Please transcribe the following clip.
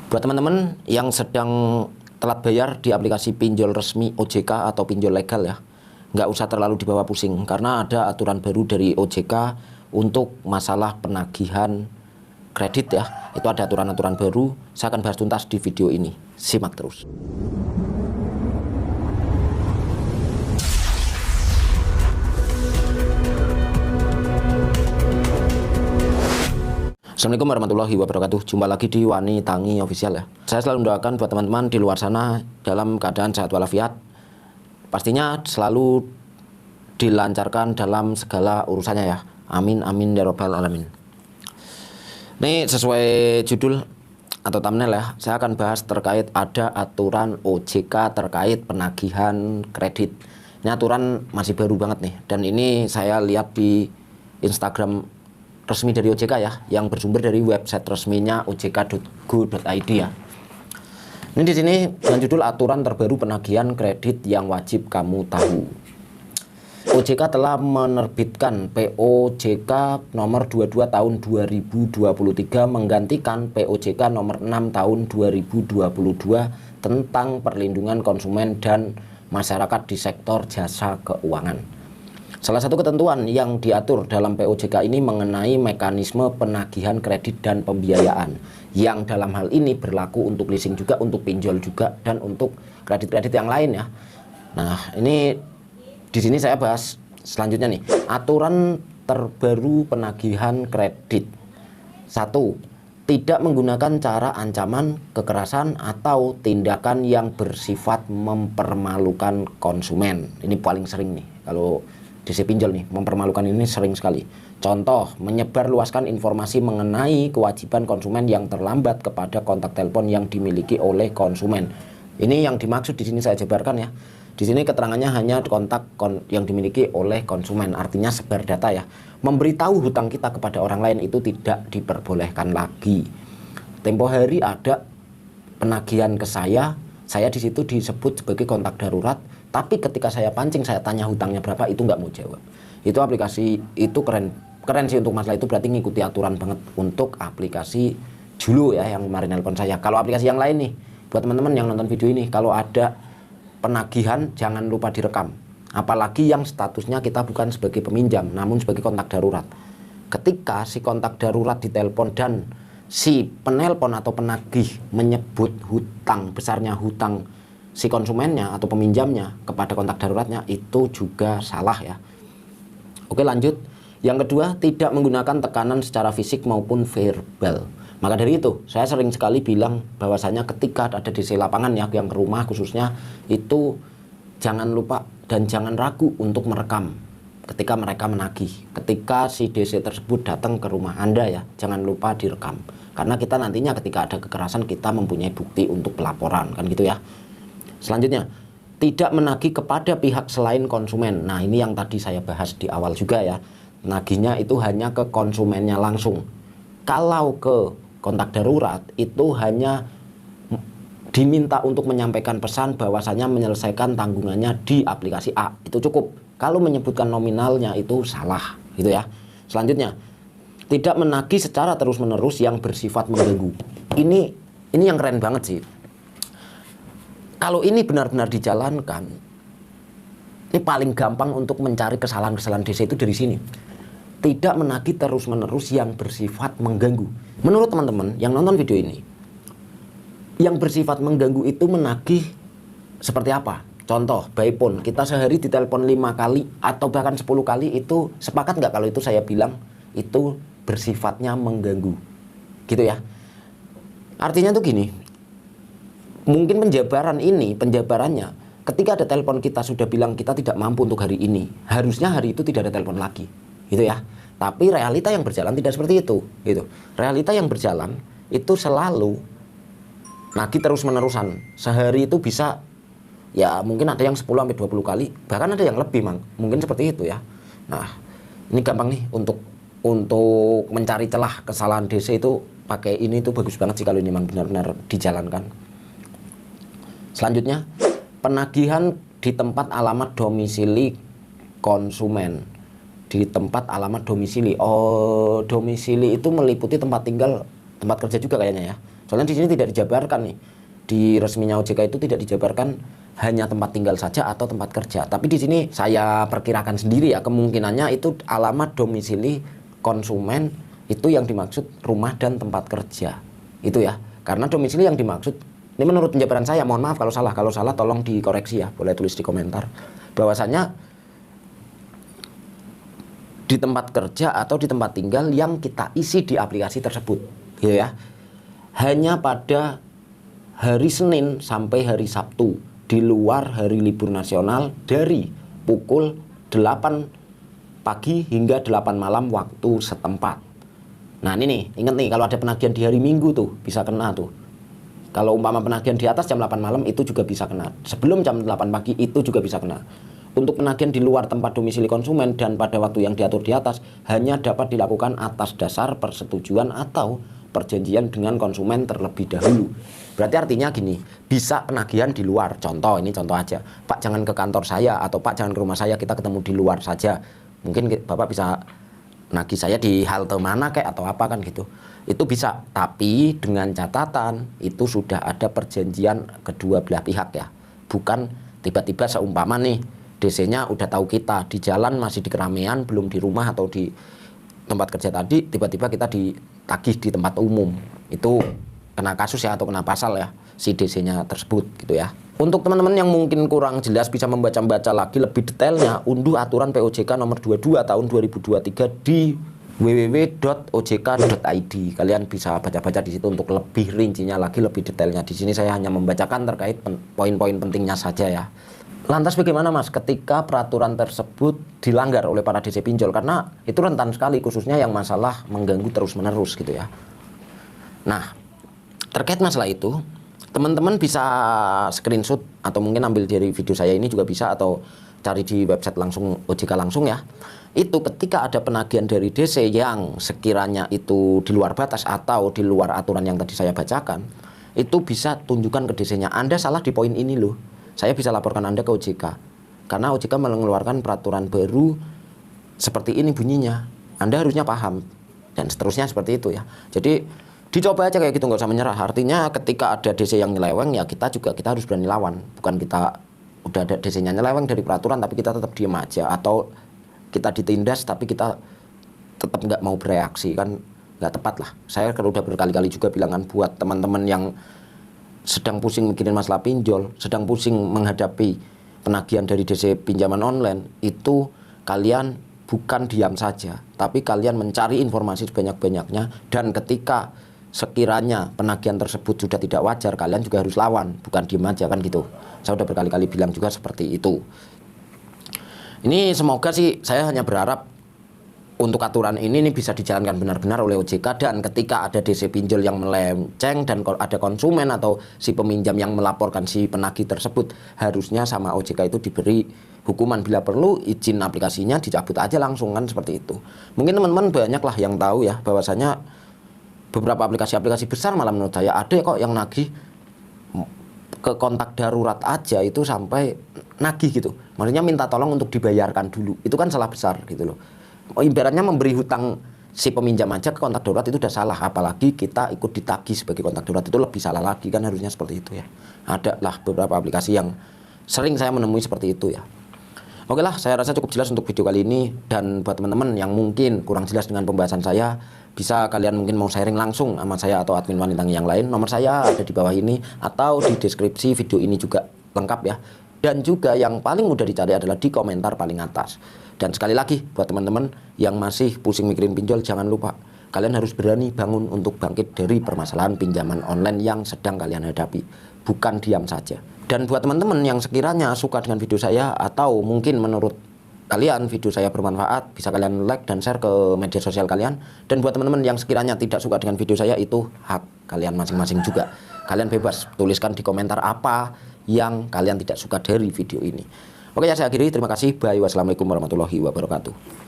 Buat teman-teman yang sedang telat bayar di aplikasi pinjol resmi OJK atau pinjol legal ya, nggak usah terlalu dibawa pusing karena ada aturan baru dari OJK untuk masalah penagihan kredit ya. Itu ada aturan-aturan baru, saya akan bahas tuntas di video ini. Simak terus. Assalamualaikum warahmatullahi wabarakatuh. Jumpa lagi di Wani Tangi Official ya. Saya selalu mendoakan buat teman-teman di luar sana dalam keadaan sehat walafiat. Pastinya selalu dilancarkan dalam segala urusannya ya. Amin amin ya robbal alamin. Ini sesuai judul atau thumbnail ya. Saya akan bahas terkait ada aturan OJK terkait penagihan kredit. Ini aturan masih baru banget nih. Dan ini saya lihat di Instagram resmi dari OJK ya, yang bersumber dari website resminya ojk.go.id ya. Ini di sini dengan judul aturan terbaru penagihan kredit yang wajib kamu tahu. OJK telah menerbitkan POJK nomor 22 tahun 2023 menggantikan POJK nomor 6 tahun 2022 tentang perlindungan konsumen dan masyarakat di sektor jasa keuangan. Salah satu ketentuan yang diatur dalam POJK ini mengenai mekanisme penagihan kredit dan pembiayaan yang dalam hal ini berlaku untuk leasing juga, untuk pinjol juga, dan untuk kredit-kredit yang lain ya. Nah, ini di sini saya bahas selanjutnya nih, aturan terbaru penagihan kredit. 1. Tidak menggunakan cara ancaman, kekerasan, atau tindakan yang bersifat mempermalukan konsumen. Ini paling sering nih kalau DC pinjol nih, mempermalukan ini sering sekali. Contoh, menyebarluaskan informasi mengenai kewajiban konsumen yang terlambat kepada kontak telepon yang dimiliki oleh konsumen. Ini yang dimaksud di sini saya jabarkan ya. Di sini keterangannya hanya kontak yang dimiliki oleh konsumen, artinya sebar data ya. Memberitahu hutang kita kepada orang lain itu tidak diperbolehkan lagi. Tempo hari ada penagihan ke saya di situ disebut sebagai kontak darurat. Tapi ketika saya pancing, saya tanya hutangnya berapa, itu nggak mau jawab. Itu aplikasi itu keren sih untuk masalah itu, berarti ngikuti aturan banget untuk aplikasi Julo ya yang kemarin nelpon saya. Kalau aplikasi yang lain nih, buat teman-teman yang nonton video ini, kalau ada penagihan jangan lupa direkam. Apalagi yang statusnya kita bukan sebagai peminjam, namun sebagai kontak darurat. Ketika si kontak darurat ditelepon dan si penelpon atau penagih menyebut hutang, besarnya hutang si konsumennya atau peminjamnya kepada kontak daruratnya, itu juga salah ya. Oke, lanjut. Yang kedua, tidak menggunakan tekanan secara fisik maupun verbal. Maka dari itu saya sering sekali bilang bahwasanya ketika ada DC lapangan ya yang ke rumah khususnya, itu jangan lupa dan jangan ragu untuk merekam ketika mereka menagih. Ketika si DC tersebut datang ke rumah Anda ya, jangan lupa direkam. Karena kita nantinya ketika ada kekerasan kita mempunyai bukti untuk pelaporan, kan gitu ya. Selanjutnya, tidak menagih kepada pihak selain konsumen. Nah, ini yang tadi saya bahas di awal juga ya. Nagihnya itu hanya ke konsumennya langsung. Kalau ke kontak darurat, itu hanya diminta untuk menyampaikan pesan bahwasanya menyelesaikan tanggungannya di aplikasi A. Itu cukup. Kalau menyebutkan nominalnya itu salah, gitu ya. Selanjutnya, tidak menagih secara terus-menerus yang bersifat mengganggu. Ini yang keren banget sih. Kalau ini benar-benar dijalankan, ini paling gampang untuk mencari kesalahan-kesalahan DC itu dari sini. Tidak menagih terus-menerus yang bersifat mengganggu. Menurut teman-teman yang nonton video ini, yang bersifat mengganggu itu menagih seperti apa? Contoh, by phone, kita sehari ditelepon 5 kali atau bahkan 10 kali, itu sepakat nggak kalau itu saya bilang itu bersifatnya mengganggu? Gitu ya. Artinya tuh gini, mungkin penjabarannya ketika ada telepon kita sudah bilang kita tidak mampu untuk hari ini, harusnya hari itu tidak ada telepon lagi, gitu ya. Tapi realita yang berjalan tidak seperti itu, gitu. Realita yang berjalan itu selalu nagih terus-menerusan. Sehari itu bisa ya mungkin ada yang 10-20 kali, bahkan ada yang lebih mungkin seperti itu ya. Nah, ini gampang nih untuk mencari celah kesalahan DC itu pakai ini tuh bagus banget sih kalau ini memang benar-benar dijalankan. Selanjutnya, penagihan di tempat alamat domisili konsumen. Di tempat alamat domisili. Oh, domisili itu meliputi tempat tinggal, tempat kerja juga kayaknya ya. Soalnya di sini tidak dijabarkan nih, di resminya OJK itu tidak dijabarkan hanya tempat tinggal saja atau tempat kerja. Tapi di sini saya perkirakan sendiri ya, kemungkinannya itu alamat domisili konsumen itu yang dimaksud rumah dan tempat kerja. Itu ya. Karena domisili yang dimaksud, ini menurut penjabaran saya, mohon maaf kalau salah tolong dikoreksi ya, boleh tulis di komentar. Bahwasanya di tempat kerja atau di tempat tinggal yang kita isi di aplikasi tersebut, gitu ya. Hanya pada hari Senin sampai hari Sabtu di luar hari libur nasional dari pukul 8 pagi hingga 8 malam waktu setempat. Nah ini nih, ingat nih, kalau ada penagihan di hari Minggu tuh bisa kena tuh. Kalau umpama penagihan di atas jam 8 malam itu juga bisa kena. Sebelum jam 8 pagi itu juga bisa kena. Untuk penagihan di luar tempat domisili konsumen dan pada waktu yang diatur di atas hanya dapat dilakukan atas dasar persetujuan atau perjanjian dengan konsumen terlebih dahulu. Berarti artinya gini, bisa penagihan di luar. Contoh, ini contoh aja. Pak jangan ke kantor saya atau Pak jangan ke rumah saya, kita ketemu di luar saja. Mungkin Bapak bisa nagih saya di halte mana kayak atau apa kan gitu. Itu bisa, tapi dengan catatan itu sudah ada perjanjian kedua belah pihak ya. Bukan tiba-tiba seumpama nih DC-nya udah tahu kita di jalan masih di keramaian, belum di rumah atau di tempat kerja tadi, tiba-tiba kita ditagih di tempat umum. Itu kena kasus ya atau kena pasal ya si DC-nya tersebut gitu ya. Untuk teman-teman yang mungkin kurang jelas bisa membaca-baca lagi lebih detailnya, unduh aturan POJK nomor 22 tahun 2023 di www.ojk.id. Kalian bisa baca-baca di situ untuk lebih rincinya lagi, lebih detailnya. Di sini saya hanya membacakan terkait poin-poin pentingnya saja ya. Lantas bagaimana Mas ketika peraturan tersebut dilanggar oleh para DC pinjol? Karena itu rentan sekali, khususnya yang masalah mengganggu terus-menerus gitu ya. Nah, terkait masalah itu, teman-teman bisa screenshot atau mungkin ambil dari video saya ini juga bisa, atau cari di website langsung OJK langsung ya. Itu ketika ada penagihan dari DC yang sekiranya itu di luar batas atau di luar aturan yang tadi saya bacakan, itu bisa tunjukkan ke DC-nya, Anda salah di poin ini loh. Saya bisa laporkan Anda ke OJK. Karena OJK mengeluarkan peraturan baru seperti ini bunyinya. Anda harusnya paham. Dan seterusnya seperti itu ya. Jadi dicoba aja kayak gitu, nggak usah menyerah. Artinya ketika ada DC yang nyeleweng ya kita harus berani lawan. Bukan kita udah ada DC-nya nyeleweng dari peraturan tapi kita tetap diem aja. Atau kita ditindas tapi kita tetap nggak mau bereaksi. Kan nggak tepat lah. Saya kalau udah berkali-kali juga bilangan buat teman-teman yang sedang pusing mikirin masalah pinjol, sedang pusing menghadapi penagihan dari DC pinjaman online, itu kalian bukan diam saja, tapi kalian mencari informasi sebanyak-banyaknya, dan ketika sekiranya penagihan tersebut sudah tidak wajar, kalian juga harus lawan, bukan diam aja kan gitu. Saya udah berkali-kali bilang juga seperti itu. Ini semoga sih, saya hanya berharap untuk aturan ini bisa dijalankan benar-benar oleh OJK, dan ketika ada DC pinjol yang melenceng dan ada konsumen atau si peminjam yang melaporkan si penagih tersebut, harusnya sama OJK itu diberi hukuman, bila perlu izin aplikasinya dicabut aja langsung kan, seperti itu. Mungkin teman-teman banyak lah yang tahu ya bahwasanya beberapa aplikasi-aplikasi besar malah menurut saya ada kok yang nagih ke kontak darurat aja itu sampai nagih gitu. Maksudnya minta tolong untuk dibayarkan dulu. Itu kan salah besar gitu loh. Ibaratnya memberi hutang si peminjam aja ke kontak darurat itu udah salah, apalagi kita ikut ditagih sebagai kontak darurat, itu lebih salah lagi kan, harusnya seperti itu ya. Ada lah beberapa aplikasi yang sering saya menemui seperti itu ya. Oke lah, saya rasa cukup jelas untuk video kali ini, dan buat teman-teman yang mungkin kurang jelas dengan pembahasan saya, bisa kalian mungkin mau sharing langsung sama saya atau admin wanita yang lain. Nomor saya ada di bawah ini atau di deskripsi video ini juga lengkap ya. Dan juga yang paling mudah dicari adalah di komentar paling atas. Dan sekali lagi buat teman-teman yang masih pusing mikirin pinjol, jangan lupa kalian harus berani bangun untuk bangkit dari permasalahan pinjaman online yang sedang kalian hadapi, bukan diam saja. Dan buat teman-teman yang sekiranya suka dengan video saya atau mungkin menurut kalian video saya bermanfaat, bisa kalian like dan share ke media sosial kalian. Dan buat teman-teman yang sekiranya tidak suka dengan video saya, itu hak kalian masing-masing juga. Kalian bebas tuliskan di komentar apa yang kalian tidak suka dari video ini. Oke ya, saya akhiri. Terima kasih. Bye. Wassalamualaikum warahmatullahi wabarakatuh.